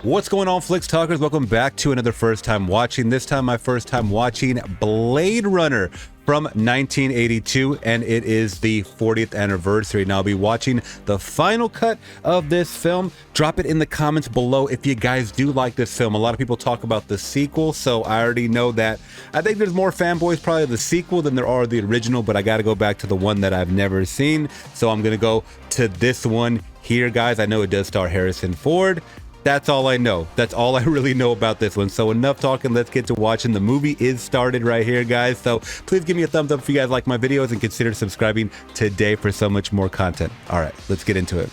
What's going on, Flix Talkers? Welcome back to another first time watching. This time my first time watching Blade Runner from 1982, and it is the 40th anniversary. Now I'll be watching the final cut of this film. Drop it in the comments below if you guys do like this film. A lot of people talk about the sequel, so I already know that. I think there's more fanboys probably of the sequel than there are the original, but I gotta go back to the one that I've never seen. So I'm gonna go to this one here, guys. I know it does star Harrison Ford. That's all I know. That's all I really know about this one. So enough talking, let's get to watching. The movie is started right here, guys. So please give me a thumbs up if you guys like my videos and consider subscribing today for so much more content. All right, let's get into it.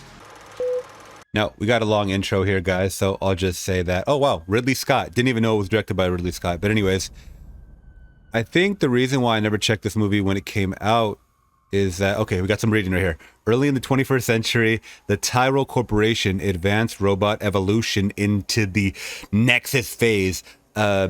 Now, we got a long intro here, guys, so I'll just say that. Oh, wow, Ridley Scott. Didn't even know it was directed by Ridley Scott. But anyways, I think the reason why I never checked this movie when it came out is that, okay, we got some reading right here. Early in the 21st century, the Tyrell Corporation advanced robot evolution into the Nexus phase,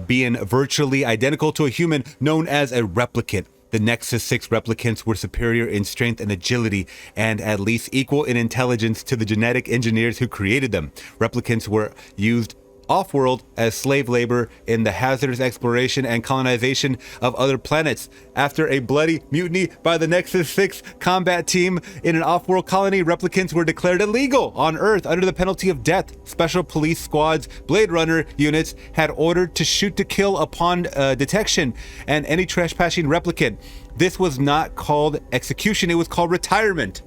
being virtually identical to a human known as a replicant. The Nexus 6 replicants were superior in strength and agility, and at least equal in intelligence to the genetic engineers who created them. Replicants were used off-world as slave labor in the hazardous exploration and colonization of other planets. After a bloody mutiny by the Nexus 6 combat team in an off-world colony, replicants were declared illegal on Earth under the penalty of death. Special police squads, Blade Runner units had ordered to shoot to kill upon detection and any trespassing replicant. This was not called execution, it was called retirement.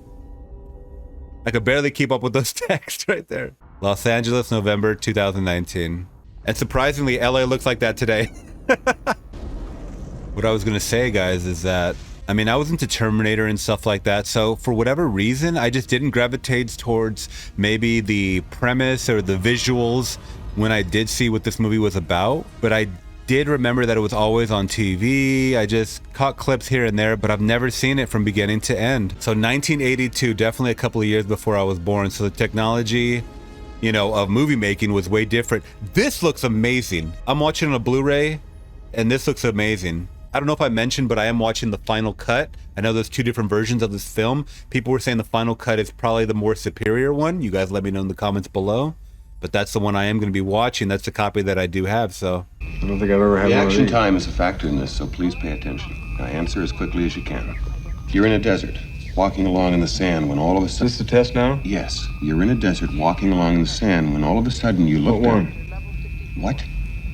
I could barely keep up with those texts right there. Los Angeles, November 2019. And surprisingly, LA looks like that today. What I was gonna say, guys, is that, I mean, I was into Terminator and stuff like that, so for whatever reason, I just didn't gravitate towards maybe the premise or the visuals when I did see what this movie was about, but I did remember that it was always on TV. I just caught clips here and there, but I've never seen it from beginning to end. So 1982, definitely a couple of years before I was born, so the technology, you know, of movie making was way different. This looks amazing. I'm watching on a Blu-ray, and this looks amazing. I don't know if I mentioned, but I am watching the final cut. I know there's two different versions of this film. People were saying the final cut is probably the more superior one. You guys let me know in the comments below. But that's the one I am going to be watching. That's the copy that I do have, so. I don't think I've ever had one of these. Reaction time is a factor in this, so please pay attention. Now answer as quickly as you can. You're in a desert, walking along in the sand when all of a sudden... Is this the test now? Yes. You're in a desert, walking along in the sand when all of a sudden you look down... What?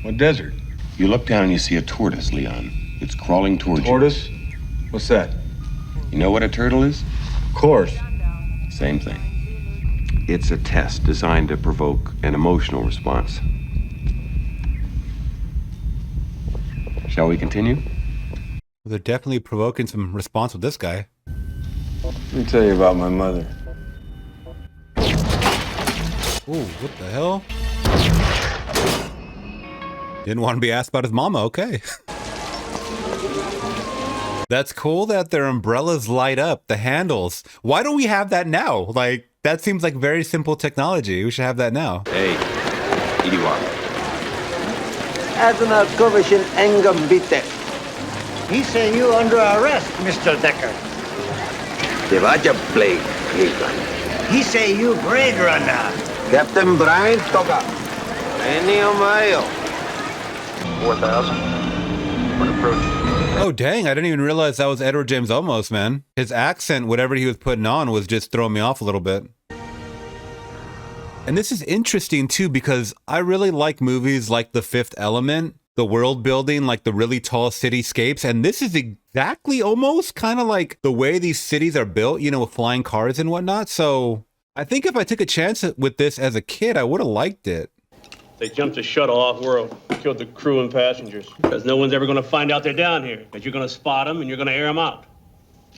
What desert? You look down and you see a tortoise, Leon. It's crawling towards you. Tortoise? What's that? You know what a turtle is? Of course. Same thing. It's a test designed to provoke an emotional response. Shall we continue? They're definitely provoking some response with this guy. Let me tell you about my mother. Ooh, what the hell? Didn't want to be asked about his mama, okay. That's cool that their umbrellas light up, the handles. Why don't we have that now? Like, that seems like very simple technology. We should have that now. Hey, Idiwa. Admiral Kovishin Engam Bite. He say you under arrest, Mr. Decker. Devaja Blade, He say you Blade Runner. Captain Brian Toga. Enio Mayo. 4,000. When approaching. Oh, dang. I didn't even realize that was Edward James Olmos, man. His accent, whatever he was putting on, was just throwing me off a little bit. And this is interesting, too, because I really like movies like The Fifth Element, the world building, like the really tall cityscapes. And this is exactly almost kind of like the way these cities are built, you know, with flying cars and whatnot. So I think if I took a chance with this as a kid, I would have liked it. They jumped the shuttle off world, killed the crew and passengers. Because no one's ever going to find out they're down here. Because you're going to spot them and you're going to air them out.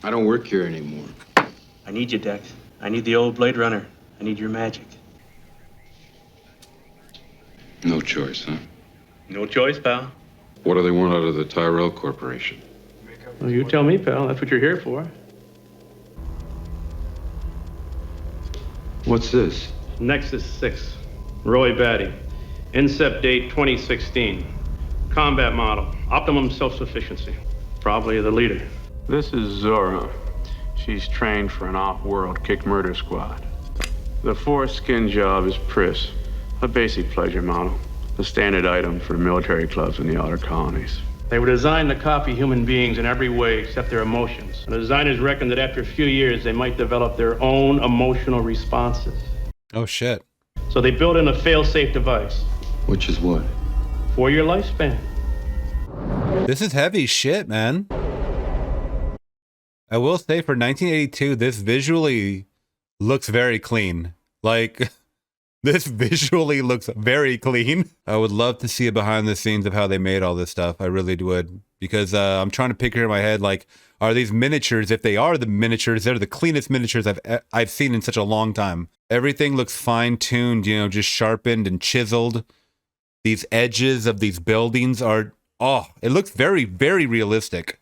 I don't work here anymore. I need you, Dex. I need the old Blade Runner. I need your magic. No choice, huh? No choice, pal. What do they want out of the Tyrell Corporation? Well, you tell me, pal. That's what you're here for. What's this? Nexus 6. Roy Batty. Incept date 2016. combat model. Optimum self-sufficiency. Probably the leader. This is Zora. She's trained for an off-world kick murder squad. The foreskin job is Pris, a basic pleasure model. The standard item for military clubs in the outer colonies. They were designed to copy human beings in every way except their emotions. And the designers reckoned that after a few years, they might develop their own emotional responses. Oh, shit. So they built in a fail-safe device. Which is what? 4-year lifespan. This is heavy shit, man. I will say for 1982, this visually looks very clean. Like, this visually looks very clean. I would love to see a behind the scenes of how they made all this stuff. I really would. Because I'm trying to picture in my head, like, are these miniatures, if they are the miniatures, they're the cleanest miniatures I've seen in such a long time. Everything looks fine-tuned, you know, just sharpened and chiseled. These edges of these buildings are, oh, it looks very, very realistic.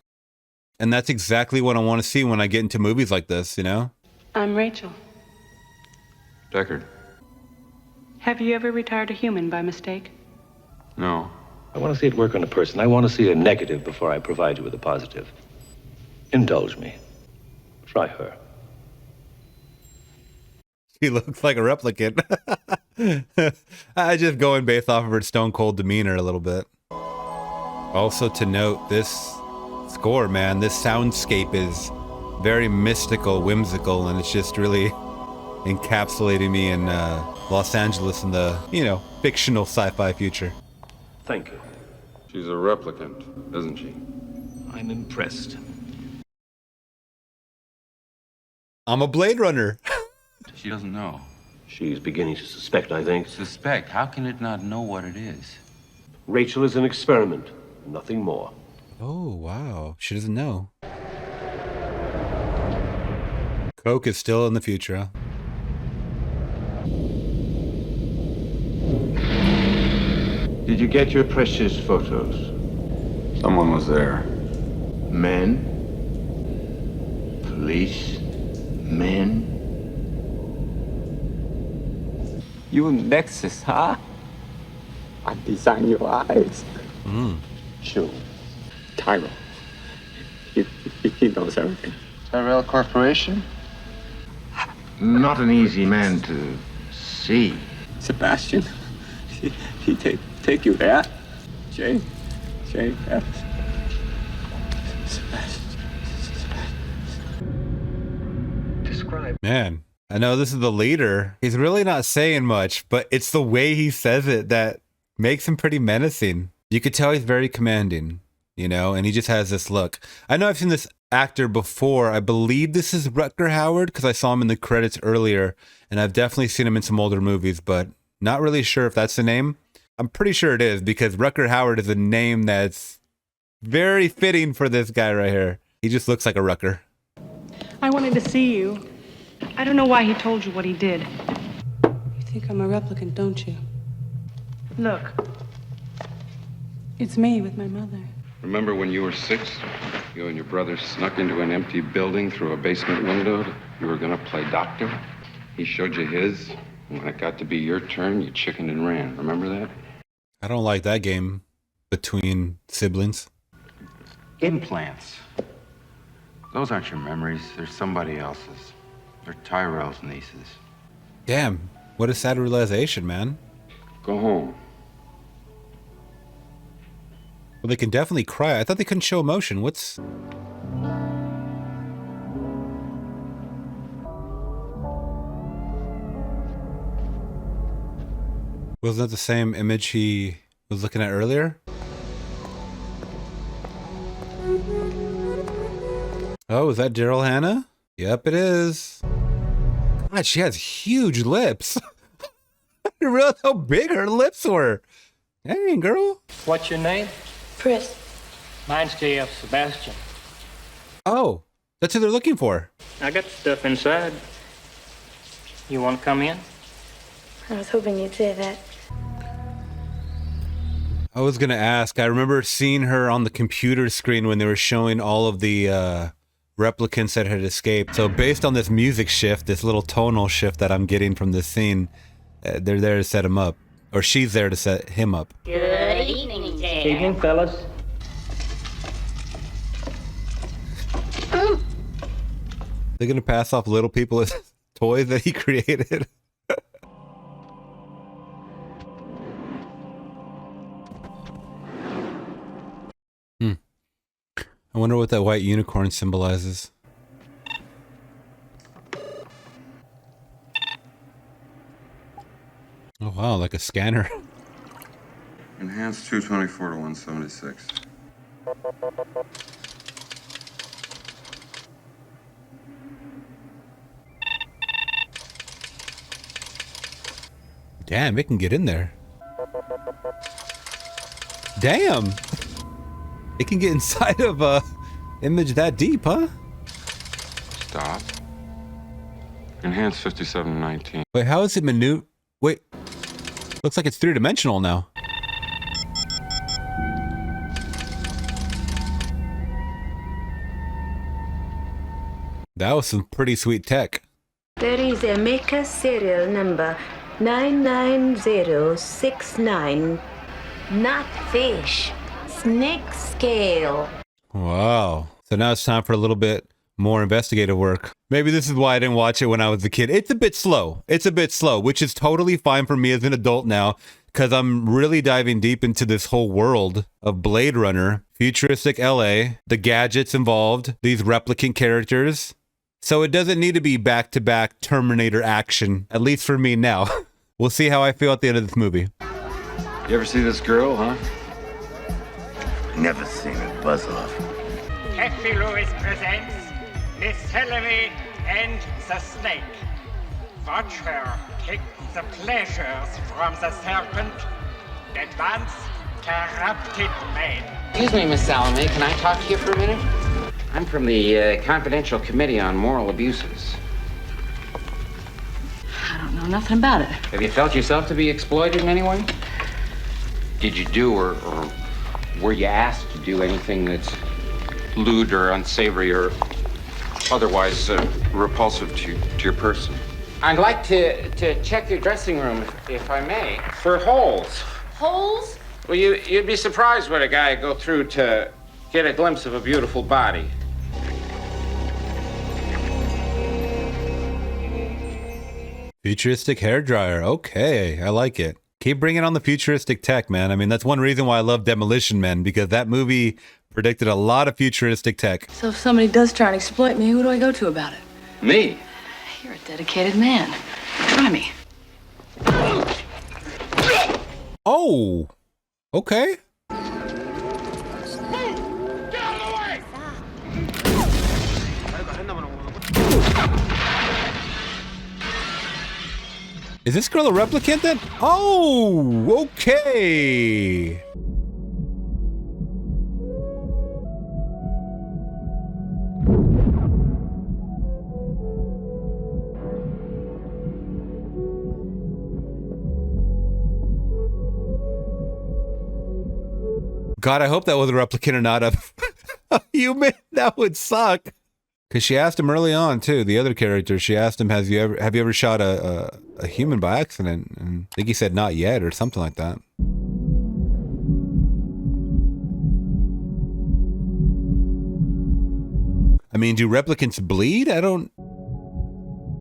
And that's exactly what I want to see when I get into movies like this, you know? I'm Rachel. Deckard. Have you ever retired a human by mistake? No. I want to see it work on a person. I want to see a negative before I provide you with a positive. Indulge me. Try her. She looks like a replicant. I just going based off of her stone cold demeanor a little bit. Also to note, this score, man, this soundscape is very mystical, whimsical, and it's just really encapsulating me in Los Angeles in the, you know, fictional sci-fi future. Thank you. She's a replicant, isn't she? I'm impressed. I'm a Blade Runner. She doesn't know. She's beginning to suspect, I think. Suspect? How can it not know what it is? Rachel is an experiment, nothing more. Oh, wow. She doesn't know. Coke is still in the future, huh? Did you get your precious photos? Someone was there. Men? Police? Men? You Nexus, huh? I designed your eyes. Sure. Tyro. He knows everything. Tyrell Corporation? Not an easy man to see. Sebastian, he take you there. Jay, Sebastian. Describe. Man, I know this is the leader. He's really not saying much, but it's the way he says it that makes him pretty menacing. You could tell he's very commanding, you know, and he just has this look. I know I've seen this actor before. I believe this is Rutger Hauer because I saw him in the credits earlier, and I've definitely seen him in some older movies, but not really sure if that's the name. I'm pretty sure it is because Rutger Hauer is a name that's very fitting for this guy right here. He just looks like a Rutger. I wanted to see you. I don't know why he told you what he did. You think I'm a replicant, don't you? Look. It's me with my mother. Remember when you were 6? You and your brother snuck into an empty building through a basement window? You were gonna play doctor? He showed you his, and when it got to be your turn, you chickened and ran. Remember that? I don't like that game between siblings. Implants. Those aren't your memories. They're somebody else's. They're Tyrell's nieces. Damn, what a sad realization, man. Go home. Well, they can definitely cry. I thought they couldn't show emotion. What's... Wasn't that the same image he was looking at earlier? Oh, is that Daryl Hannah? Yep, it is. God, she has huge lips. I didn't realize how big her lips were. Dang, girl. What's your name? Pris. Mine's J.F. Sebastian. Oh, that's who they're looking for. I got stuff inside. You want to come in? I was hoping you'd say that. I was going to ask. I remember seeing her on the computer screen when they were showing all of the replicants that had escaped. So based on this music shift, this little tonal shift that I'm getting from this scene, they're there to set him up. Or she's there to set him up. Good evening, J. Evening, fellas. They're gonna pass off little people as toys that he created. I wonder what that white unicorn symbolizes. Oh wow, like a scanner. Enhanced 224 to 176. Damn, it can get in there. Damn! It can get inside of a image that deep, huh? Stop. Enhanced 5719. Wait, how is it maneuver? Wait. Looks like it's three-dimensional now. That was some pretty sweet tech. There is a maker serial number 99069. Not fish. Snake scale. Wow. So now it's time for a little bit more investigative work. Maybe this is why I didn't watch it when I was a kid. It's a bit slow. It's a bit slow, which is totally fine for me as an adult now, because I'm really diving deep into this whole world of Blade Runner, futuristic LA, the gadgets involved, these replicant characters. So it doesn't need to be back-to-back Terminator action, at least for me now. We'll see how I feel at the end of this movie. You ever see this girl, huh? Never seen it buzz off. Effie Lewis presents Miss Hillary and the Snake. Watch her take the pleasures from the serpent that once corrupted man. Excuse me, Miss Salome, can I talk to you for a minute? I'm from the Confidential Committee on Moral Abuses. I don't know nothing about it. Have you felt yourself to be exploited in any way? Did you do or were you asked to do anything that's lewd or unsavory or otherwise repulsive to your person? I'd like to check your dressing room, if I may, for holes. Holes? Well, you'd be surprised what a guy would go through to get a glimpse of a beautiful body. Futuristic hairdryer. Okay, I like it. Keep bringing on the futuristic tech, man. I mean, that's one reason why I love Demolition Men, because that movie predicted a lot of futuristic tech. So if somebody does try and exploit me, who do I go to about it? Me? You're a dedicated man. Try me. Oh, okay. Is this girl a replicant then? Oh, okay. God, I hope that was a replicant or not a human. That would suck. Because she asked him early on too. The other character, she asked him, have you ever shot a human by accident? And I think he said not yet or something like that. I mean, do replicants bleed? Don't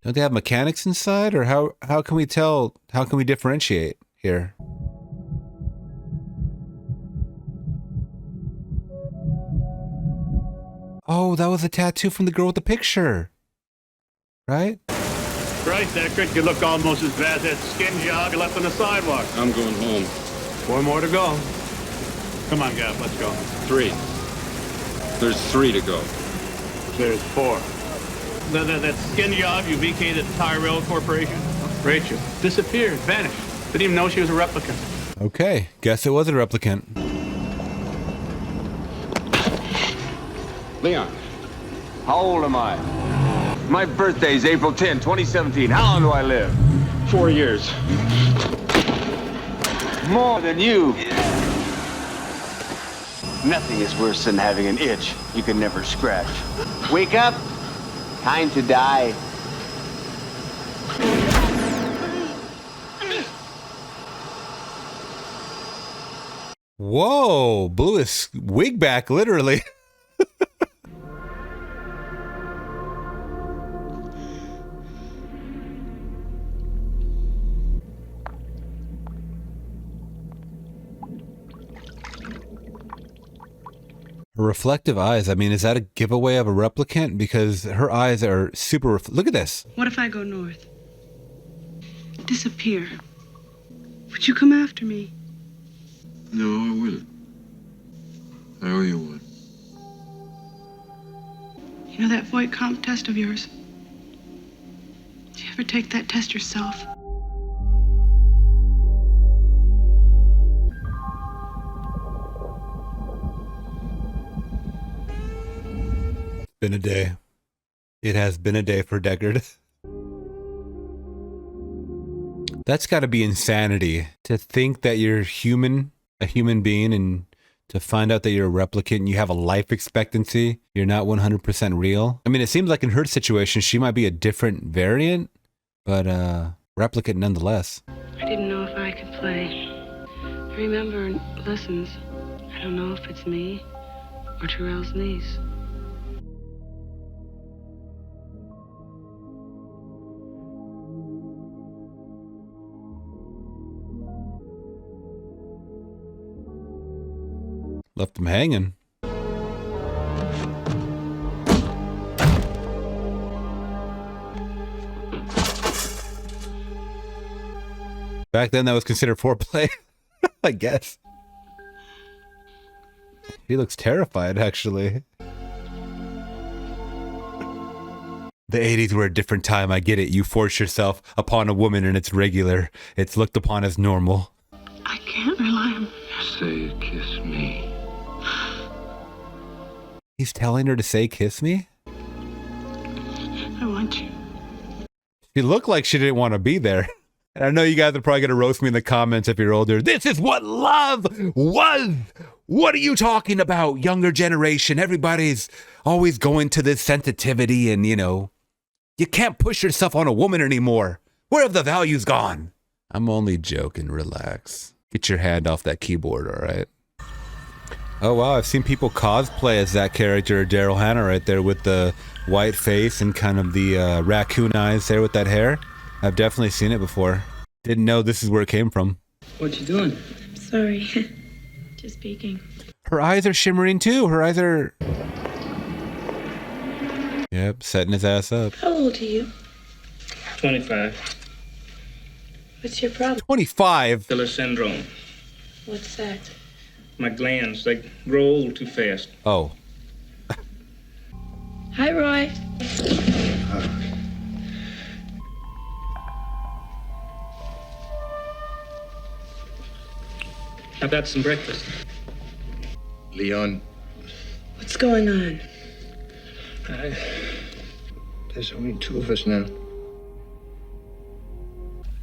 they have mechanics inside? Or how can we tell? How can we differentiate here? Oh, that was a tattoo from the girl with the picture. Right? Right, Deckard. You look almost as bad as that skin job you left on the sidewalk. I'm going home. 4 more to go. Come on, Gav, let's go. 3. There's 3 to go. There's 4. That skin job you vacated at Tyrell Corporation? Rachel disappeared, vanished. Didn't even know she was a replicant. Okay, guess it was a replicant. Leon. How old am I? My birthday's April 10, 2017. How long do I live? 4 years. More than you. Nothing is worse than having an itch you can never scratch. Wake up. Time to die. Whoa, blew his wig back, literally. Her reflective eyes, I mean, is that a giveaway of a replicant? Because her eyes are super, look at this. What if I go north? Disappear. Would you come after me? No, I wouldn't. I owe you one. You know that Voight comp test of yours? Did you ever take that test yourself? Been a day. It has been a day for Deckard. That's got to be insanity to think that you're human, a human being, and to find out that you're a replicant and you have a life expectancy. You're not 100% real. I mean, it seems like in her situation, she might be a different variant, but replicant nonetheless. I didn't know if I could play. I remember lessons. I don't know if it's me or Terrell's niece. Left him hanging. Back then, that was considered foreplay, I guess. He looks terrified, actually. The 80s were a different time, I get it. You force yourself upon a woman and it's regular. It's looked upon as normal. I can't rely on... Say, kiss me. He's telling her to say, kiss me? I want you. She looked like she didn't want to be there. And I know you guys are probably going to roast me in the comments if you're older. This is what love was. What are you talking about, younger generation? Everybody's always going to this sensitivity and, you know, you can't push yourself on a woman anymore. Where have the values gone? I'm only joking. Relax. Get your hand off that keyboard, all right? Oh, wow. I've seen people cosplay as that character, Daryl Hannah, right there with the white face and kind of the raccoon eyes there with that hair. I've definitely seen it before. Didn't know this is where it came from. What you doing? Sorry. Just peeking. Her eyes are shimmering too. Her eyes are... Yep, setting his ass up. How old are you? 25. What's your problem? 25? Filler syndrome. What's that? My glands, they grow old too fast. Oh. Hi, Roy. How about some breakfast? Leon, What's going on? there's only two of us now.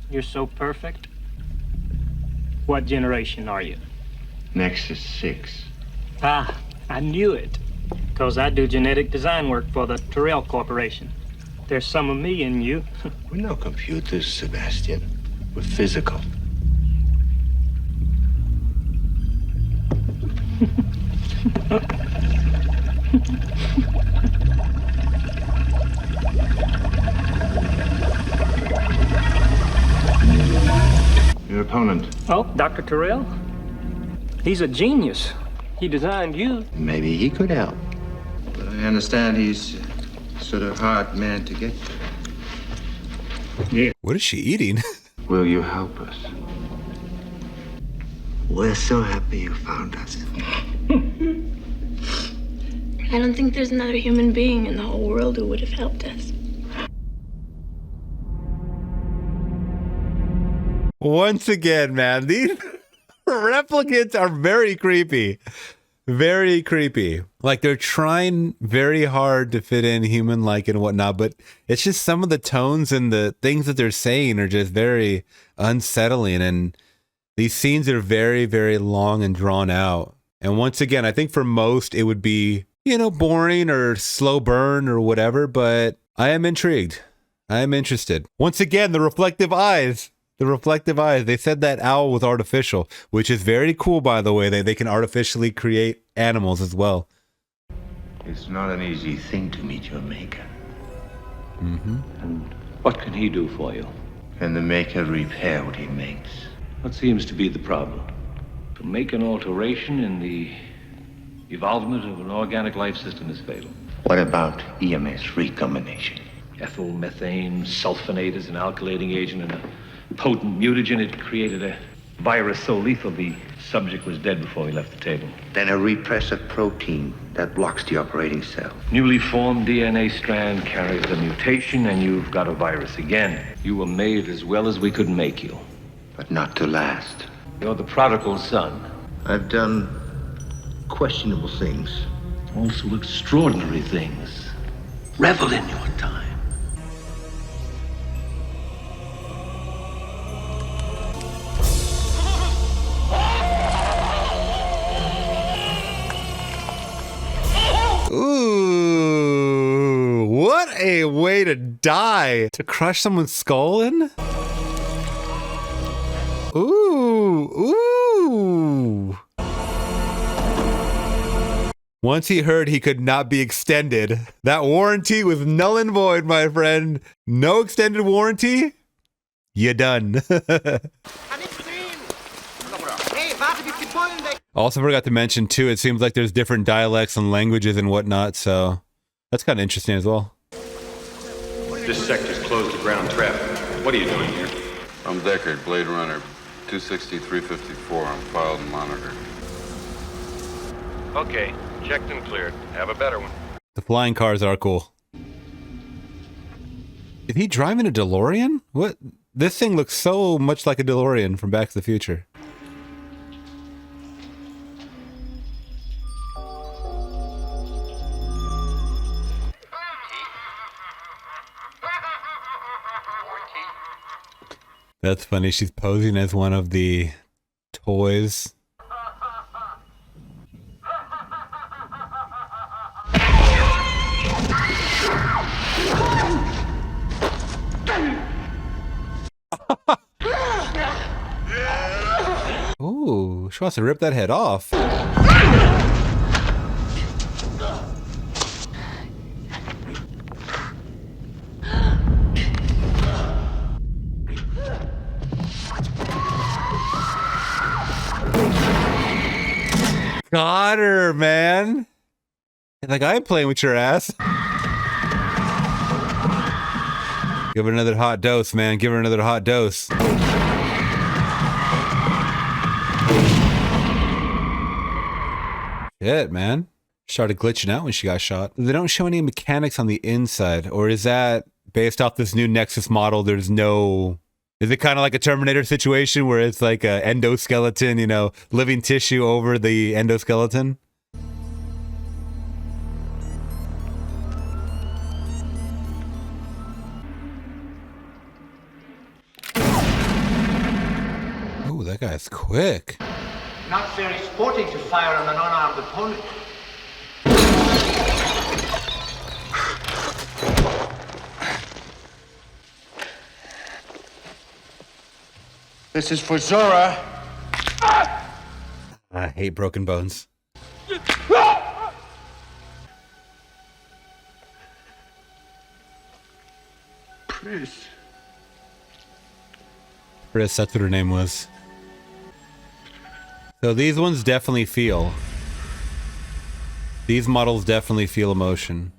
You're so perfect. What generation are you? Nexus 6. Ah, I knew it. Because I do genetic design work for the Terrell Corporation. There's some of me in you. We're no computers, Sebastian. We're physical. Your opponent. Oh, Dr. Terrell? He's a genius. He designed you. Maybe he could help. But I understand he's sort of hard man to get to. Yeah. What is she eating? Will you help us? We're so happy you found us. I don't think there's another human being in the whole world who would have helped us. Once again, man, these replicants are very creepy. Very creepy. Like they're trying very hard to fit in human-like and whatnot, but it's just some of the tones and the things that they're saying are just very unsettling. And these scenes are very, very long and drawn out. And once again, I think for most it would be, you know, boring or slow burn or whatever, but I am intrigued. I am interested. Once again, the reflective eyes. The reflective eyes. They said that owl was artificial, which is very cool, by the way. They can artificially create animals as well. It's not an easy thing to meet your maker. Mm-hmm. And what can he do for you? Can the maker repair what he makes? What seems to be the problem? To make an alteration in the evolvement of an organic life system is fatal. What about EMS recombination? Ethyl methane sulfonate is an alkylating agent and a potent mutagen. It created a virus so lethal the subject was dead before he left the table. Then a repressive protein that blocks the operating cell. Newly formed DNA strand carries the mutation and you've got a virus again. You were made as well as we could make you. But not to last. You're the prodigal son. I've done questionable things. Also extraordinary things. Revel in your time. Ooh, what a way to die. To crush someone's skull in? Ooh, ooh. Once he heard he could not be extended, that warranty was null and void, my friend. No extended warranty? You done. Also forgot to mention too, it seems like there's different dialects and languages and whatnot, so that's kind of interesting as well. This sector's closed to ground traffic. What are you doing here? I'm Deckard, Blade Runner, 26354. I'm filed and monitored. Okay, checked and cleared. Have a better one. The flying cars are cool. Is he driving a DeLorean? What? This thing looks so much like a DeLorean from Back to the Future. That's funny. She's posing as one of the toys. Ooh, she wants to rip that head off. Got her, man. Like, I ain't playing with your ass. Give her another hot dose, man. Give her another hot dose. Shit, man. Started glitching out when she got shot. They don't show any mechanics on the inside, or is that based off this new Nexus model? There's no... Is it kind of like a Terminator situation where it's like a endoskeleton, you know, living tissue over the endoskeleton? Oh, that guy's quick. Not very sporting to fire on an unarmed opponent. This is for Zora. I hate broken bones. Pris. Pris, that's what her name was. So these ones definitely feel. These models definitely feel emotion.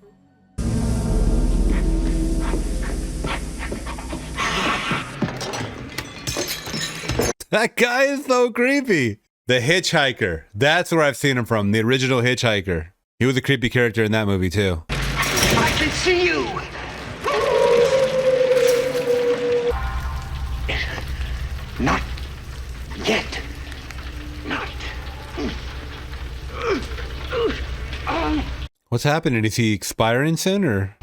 That guy is so creepy. The Hitchhiker. That's where I've seen him from. The original Hitchhiker. He was a creepy character in that movie too. I can see you. Not yet. Not. What's happening? Is he expiring soon or?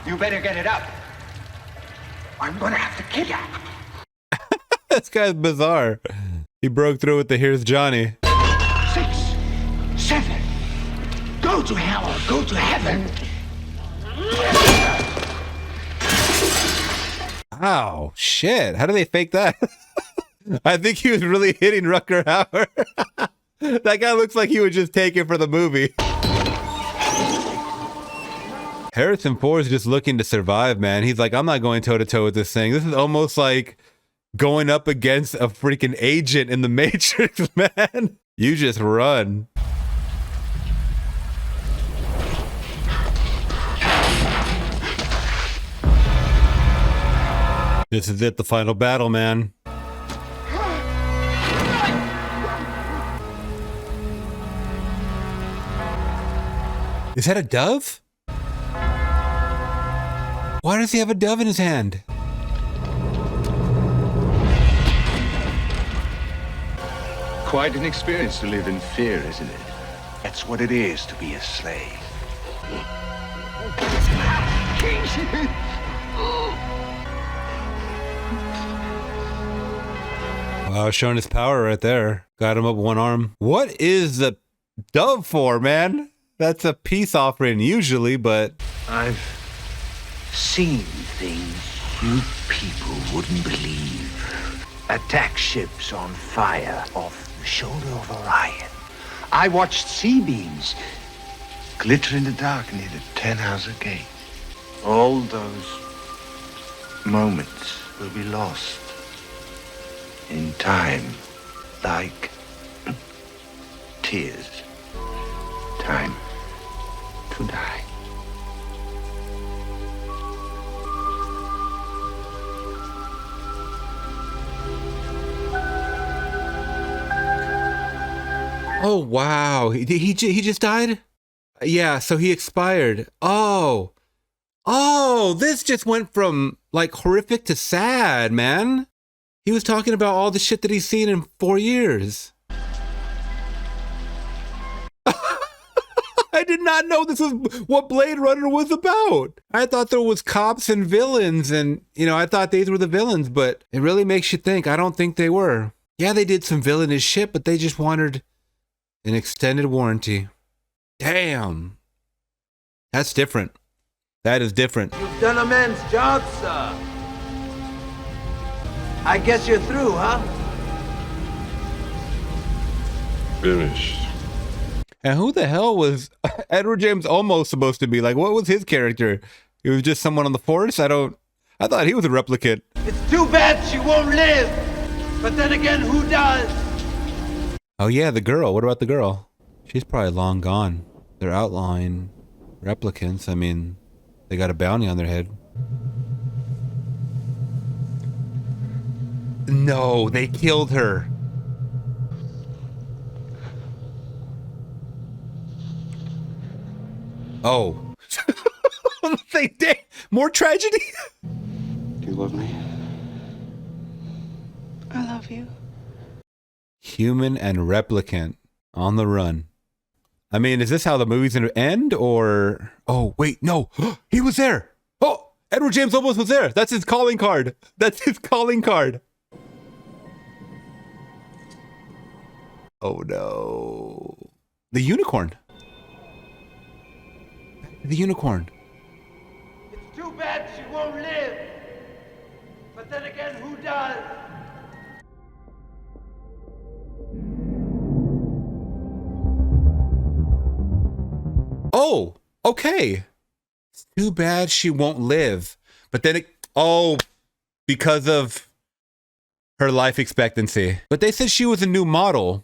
You better get it up. I'm gonna have to kill you. This guy's bizarre. He broke through with the "Here's Johnny." 7. Go to hell or go to heaven. Oh, shit. How do they fake that? I think he was really hitting Rutger Hauer. That guy looks like he would just take it for the movie. Harrison Ford's just looking to survive, man. He's like, I'm not going toe-to-toe with this thing. This is almost like going up against a freaking agent in the Matrix, man. You just run. This is it, the final battle, man. Is that a dove? Why does he have a dove in his hand? Quite an experience to live in fear, isn't it? That's what it is to be a slave. Wow, showing his power right there. Got him up with one arm. What is the dove for, man? That's a peace offering usually, but... I've seen things you people wouldn't believe. Attack ships on fire off the shoulder of Orion. I watched C-beams glitter in the dark near the 10-house gate. All those moments will be lost in time, like tears. Time to die. Oh, wow. He just died? Yeah, so he expired. Oh, this just went from like horrific to sad, man. He was talking about all the shit that he's seen in 4 years. I did not know this was what Blade Runner was about. I thought there was cops and villains and, I thought these were the villains, but it really makes you think. I don't think they were. Yeah, they did some villainous shit, but they just wanted an extended warranty. Damn. That's different. That is different. You've done a man's job, sir. I guess you're through, huh? Finished. And who the hell was Edward James Olmos supposed to be? Like, what was his character? He was just someone on the force? I thought he was a replicant. It's too bad she won't live. But then again, who does? Oh yeah, the girl. What about the girl? She's probably long gone. They're outlawing replicants. I mean, they got a bounty on their head. No, they killed her. Oh. They did. More tragedy? Do you love me? I love you. Human and replicant on the run. I mean, is this how the movie's gonna end, or... Oh, wait, no. He was there. Oh, Edward James Olmos was there. That's his calling card. That's his calling card. Oh, no. The unicorn. The unicorn. It's too bad she won't live. But then again, who does? Oh, okay. It's too bad she won't live. But then because of her life expectancy. But they said she was a new model.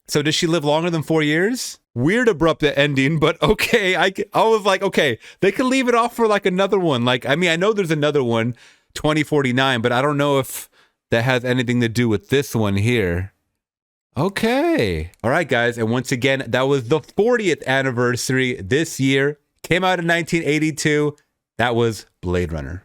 So does she live longer than 4 years? Weird abrupt ending, but okay. I was like, okay, they could leave it off for like another one. Like, I mean, I know there's another one, 2049, but I don't know if that has anything to do with this one here. Okay. All right, guys. And once again, that was the 40th anniversary this year. Came out in 1982. That was Blade Runner.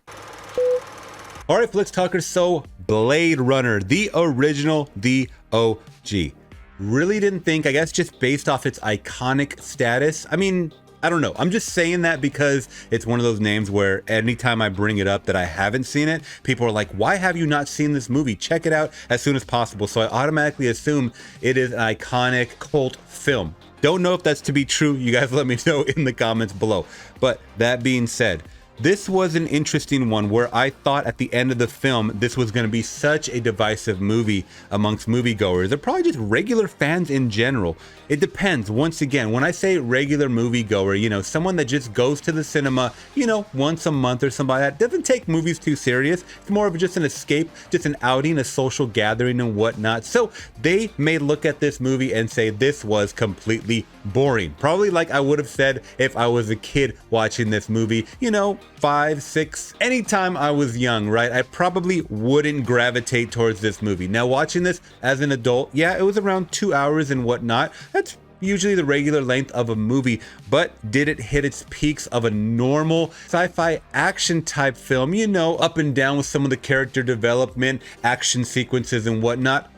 All right, Flix Talkers. So Blade Runner, the original, the OG. Really didn't think, I guess just based off its iconic status. I mean, I don't know. I'm just saying that because it's one of those names where anytime I bring it up that I haven't seen it, people are like, why have you not seen this movie? Check it out as soon as possible. So I automatically assume it is an iconic cult film. Don't know if that's to be true. You guys let me know in the comments below. But that being said, this was an interesting one where I thought at the end of the film, this was going to be such a divisive movie amongst moviegoers, or probably just regular fans in general. It depends. Once again, when I say regular moviegoer, you know, someone that just goes to the cinema, you know, once a month or something like that, doesn't take movies too serious. It's more of just an escape, just an outing, a social gathering and whatnot. So they may look at this movie and say this was completely boring. Probably like I would have said if I was a kid watching this movie, you know, 5, 6, anytime I was young, right? I probably wouldn't gravitate towards this movie. Now watching this as an adult, yeah, it was around 2 hours and whatnot. That's usually the regular length of a movie, but did it hit its peaks of a normal sci-fi action type film, you know, up and down with some of the character development, action sequences and whatnot?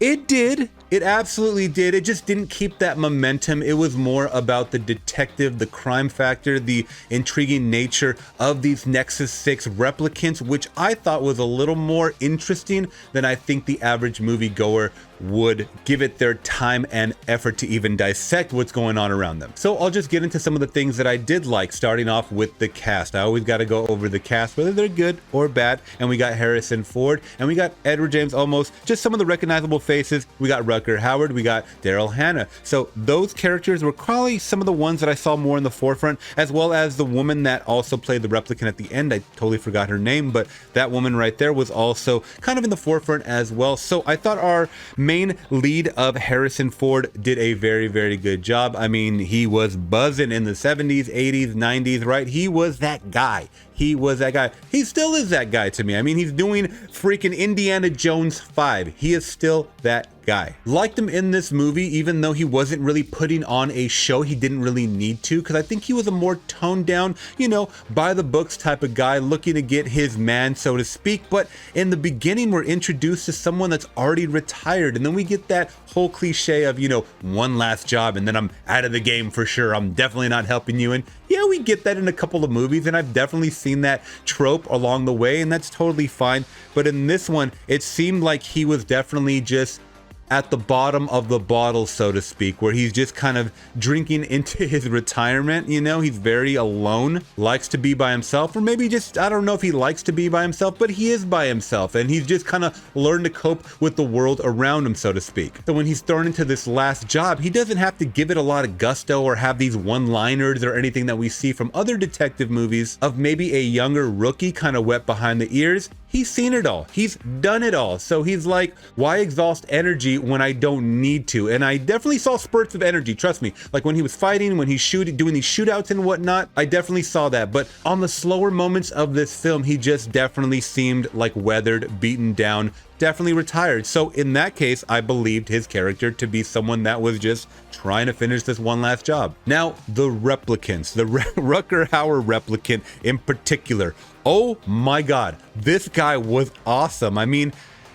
It did. It absolutely did. It just didn't keep that momentum. It was more about the detective, the crime factor, the intriguing nature of these Nexus 6 replicants, which I thought was a little more interesting than I think the average moviegoer would give it their time and effort to even dissect what's going on around them. So I'll just get into some of the things that I did like, starting off with the cast. I always got to go over the cast, whether they're good or bad. And we got Harrison Ford and we got Edward James Olmos, just some of the recognizable faces. We got Rutger Hauer, we got Daryl Hannah. So those characters were probably some of the ones that I saw more in the forefront, as well as the woman that also played the replicant at the end. I totally forgot her name, but that woman right there was also kind of in the forefront as well. So I thought our main lead of Harrison Ford did a very, very good job. I mean, he was buzzing in the 70s, 80s, 90s, right? He was that guy. He was that guy. He still is that guy to me. I mean, he's doing freaking Indiana Jones 5. He is still that guy. Liked him in this movie, even though he wasn't really putting on a show. He didn't really need to, because I think he was a more toned down, you know, by the books type of guy, looking to get his man, so to speak. But in the beginning, we're introduced to someone that's already retired, and then we get that whole cliche of, you know, one last job and then I'm out of the game for sure. I'm definitely not helping you. And yeah, we get that in a couple of movies, and I've definitely seen that trope along the way, and that's totally fine. But in this one, it seemed like he was definitely just at the bottom of the bottle, so to speak, where he's just kind of drinking into his retirement. You know, he's very alone, likes to be by himself, or maybe just, I don't know if he likes to be by himself, but he is by himself, and he's just kind of learned to cope with the world around him, so to speak. So when he's thrown into this last job, he doesn't have to give it a lot of gusto or have these one-liners or anything that we see from other detective movies of maybe a younger rookie kind of wet behind the ears. He's seen it all. He's done it all. So he's like, why exhaust energy when I don't need to? And I definitely saw spurts of energy, trust me. Like when he was fighting, when he's doing these shootouts and whatnot, I definitely saw that. But on the slower moments of this film, he just definitely seemed like weathered, beaten down, definitely retired. So in that case, I believed his character to be someone that was just trying to finish this one last job. Now, the replicants, the Rutger Hauer replicant in particular. Oh my God, this guy was awesome. I mean,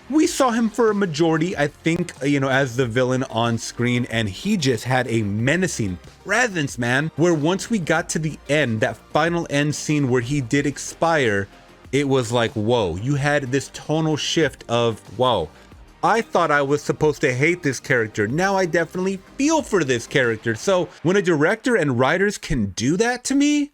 we saw him for a majority, I think, you know, as the villain on screen, and he just had a menacing presence, man, where once we got to the end, that final end scene where he did expire, it was like, whoa, you had this tonal shift of, whoa, I thought I was supposed to hate this character. Now I definitely feel for this character. So when a director and writers can do that to me,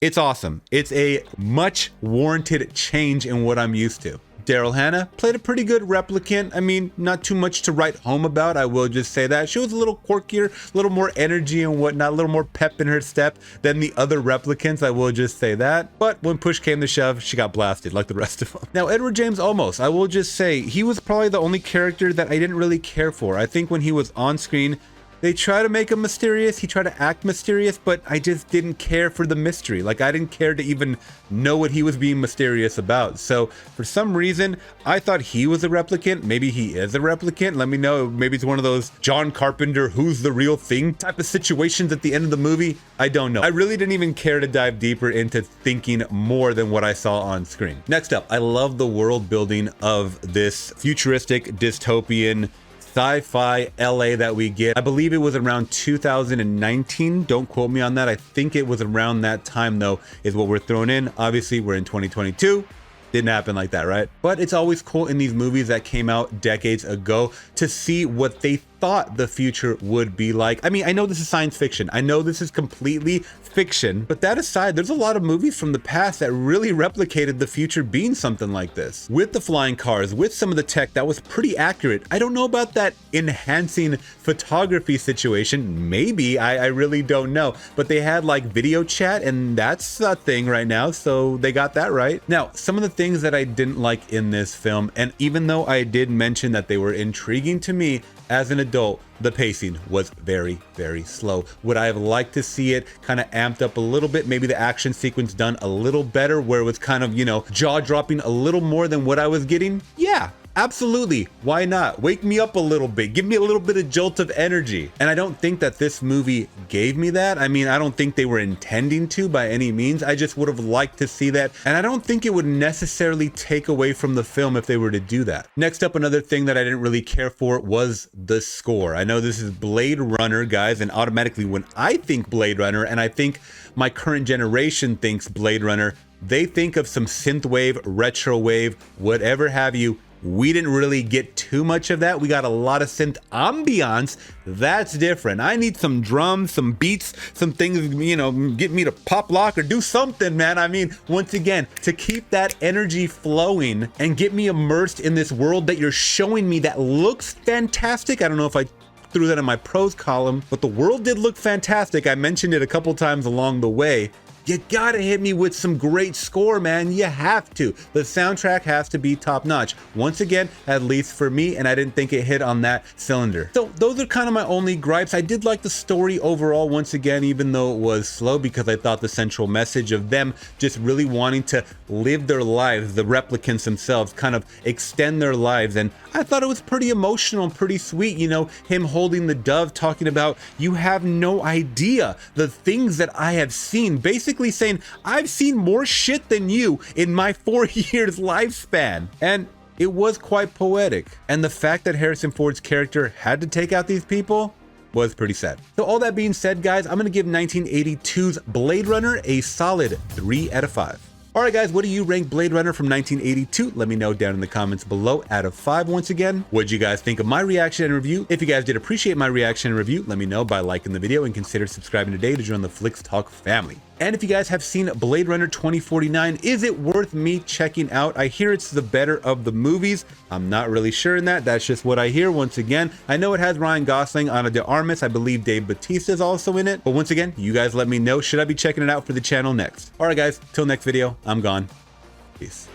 it's awesome. It's a much warranted change in what I'm used to. Daryl Hannah played a pretty good replicant. I mean, not too much to write home about, I will just say that. She was a little quirkier, a little more energy and whatnot, a little more pep in her step than the other replicants, I will just say that. But when push came to shove, she got blasted like the rest of them. Now, Edward James Olmos, I will just say, he was probably the only character that I didn't really care for. I think when he was on screen, they try to make him mysterious, he tried to act mysterious, but I just didn't care for the mystery. Like, I didn't care to even know what he was being mysterious about. So for some reason, I thought he was a replicant. Maybe he is a replicant. Let me know. Maybe it's one of those John Carpenter, who's the real thing type of situations at the end of the movie. I don't know. I really didn't even care to dive deeper into thinking more than what I saw on screen. Next up, I love the world building of this futuristic dystopian sci-fi LA that we get. I believe it was around 2019. Don't quote me on that. I think it was around that time though, is what we're thrown in. Obviously, we're in 2022. Didn't happen like that, right? But it's always cool in these movies that came out decades ago to see what they thought the future would be like. I mean, I know this is science fiction. I know this is completely fiction, but that aside, there's a lot of movies from the past that really replicated the future being something like this. With the flying cars, with some of the tech that was pretty accurate. I don't know about that enhancing photography situation. Maybe, I really don't know. But they had like video chat, and that's a thing right now, so they got that right. Now, some of the things that I didn't like in this film, and even though I did mention that they were intriguing to me as an adult, the pacing was very, very slow. Would I have liked to see it kind of amped up a little bit? Maybe the action sequence done a little better, where it was kind of, you know, jaw-dropping a little more than what I was getting? Yeah. Absolutely. Why not? Wake me up a little bit. Give me a little bit of jolt of energy. And I don't think that this movie gave me that. I mean, I don't think they were intending to by any means. I just would have liked to see that. And I don't think it would necessarily take away from the film if they were to do that. Next up, another thing that I didn't really care for was the score. I know this is Blade Runner, guys, and automatically when I think Blade Runner, and I think my current generation thinks Blade Runner, they think of some synthwave, retro wave, whatever have you. We didn't really get too much of that. We got a lot of synth ambiance. That's different. I need some drums, some beats, some things, you know, get me to pop lock or do something, man. I mean, once again, to keep that energy flowing and get me immersed in this world that you're showing me that looks fantastic. I don't know if I threw that in my pros column, but the world did look fantastic. I mentioned it a couple times along the way. You gotta hit me with some great score, man. You have to. The soundtrack has to be top notch. Once again, at least for me, and I didn't think it hit on that cylinder. So those are kind of my only gripes. I did like the story overall, once again, even though it was slow, because I thought the central message of them just really wanting to live their lives, the replicants themselves, kind of extend their lives. And I thought it was pretty emotional and pretty sweet, you know, him holding the dove, talking about, you have no idea the things that I have seen. Basically saying, I've seen more shit than you in my 4 years lifespan. And it was quite poetic. And the fact that Harrison Ford's character had to take out these people was pretty sad. So all that being said, guys, I'm gonna give 1982's Blade Runner a solid 3 out of 5. All right, guys, what do you rank Blade Runner from 1982? Let me know down in the comments below. Out of 5 once again. What did you guys think of my reaction and review? If you guys did appreciate my reaction and review, let me know by liking the video and consider subscribing today to join the Flix Talk family. And if you guys have seen Blade Runner 2049, is it worth me checking out? I hear it's the better of the movies. I'm not really sure in that. That's just what I hear. Once again, I know it has Ryan Gosling, Ana de Armas. I believe Dave Bautista is also in it. But once again, you guys let me know. Should I be checking it out for the channel next? All right, guys, till next video, I'm gone. Peace.